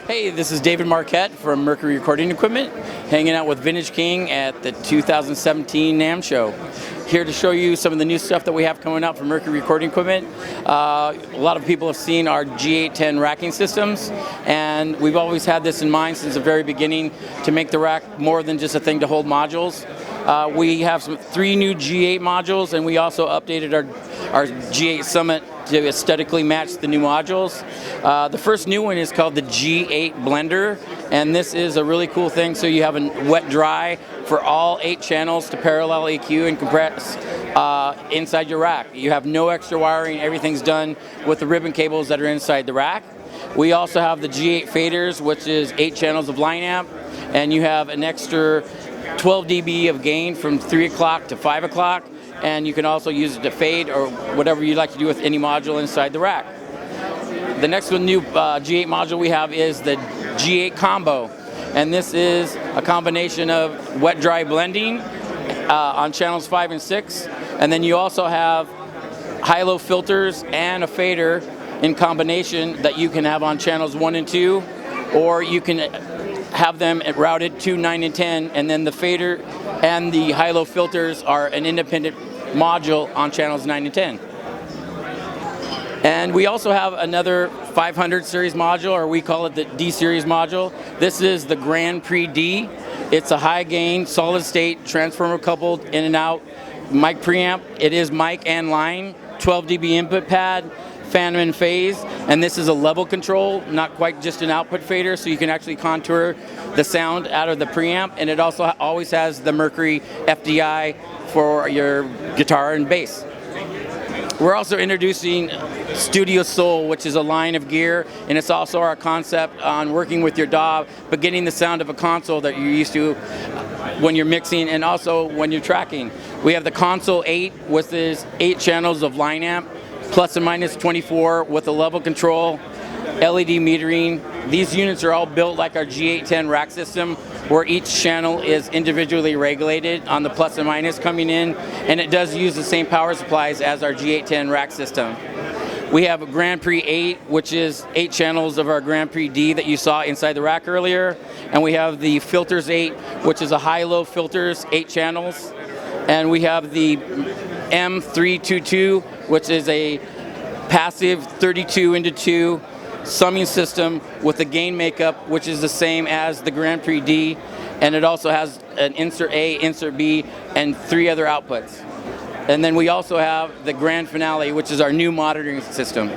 Hey, this is David Marquette from Mercury Recording Equipment, hanging out with Vintage King at the 2017 NAMM show. Here to show you some of the new stuff that we have coming out from Mercury Recording Equipment. A lot of people have seen our G810 racking systems, and we've always had this in mind since the very beginning to make the rack more than just a thing to hold modules. We have three new G8 modules, and we also updated our G8 Summit to aesthetically match the new modules. The first new one is called the G8 Blender, and this is a really cool thing. So you have a wet-dry for all 8 channels to parallel EQ and compress inside your rack. You have no extra wiring. Everything's done with the ribbon cables that are inside the rack. We also have the G8 Faders, which is 8 channels of line amp, and you have an extra 12 dB of gain from 3 o'clock to 5 o'clock. And you can also use it to fade or whatever you'd like to do with any module inside the rack. The next new G8 module we have is the G8 Combo, and this is a combination of wet-dry blending on channels 5 and 6, and then you also have high-low filters and a fader in combination that you can have on channels 1 and 2, or you can have them routed to 9 and 10, and then the fader and the high-low filters are an independent module on channels 9 and 10. And we also have another 500 series module, or we call it the D series module. This is the Prix D. It's a high-gain, solid-state, transformer coupled in and out mic preamp. It is mic and line, 12 dB input pad, phantom and phase, and this is a level control, not quite just an output fader, so you can actually contour the sound out of the preamp, and it also always has the Mercury FDI for your guitar and bass. We're also introducing Studio Soul, which is a line of gear, and it's also our concept on working with your DAW, but getting the sound of a console that you're used to when you're mixing and also when you're tracking. We have the Console 8, which is 8 channels of line amp, plus and minus 24 with a level control, LED metering. These units are all built like our G810 rack system, where each channel is individually regulated on the plus and minus coming in, and it does use the same power supplies as our G810 rack system. We have a Grand Prix 8, which is 8 channels of our Grand Prix D that you saw inside the rack earlier, and we have the Filters 8, which is a high-low filters, 8 channels, and we have the M322, which is a passive 32 into 2 summing system with a gain makeup, which is the same as the Grand Prix D, and it also has an insert A, insert B, and 3 other outputs. And then we also have the Grand Finale, which is our new monitoring system.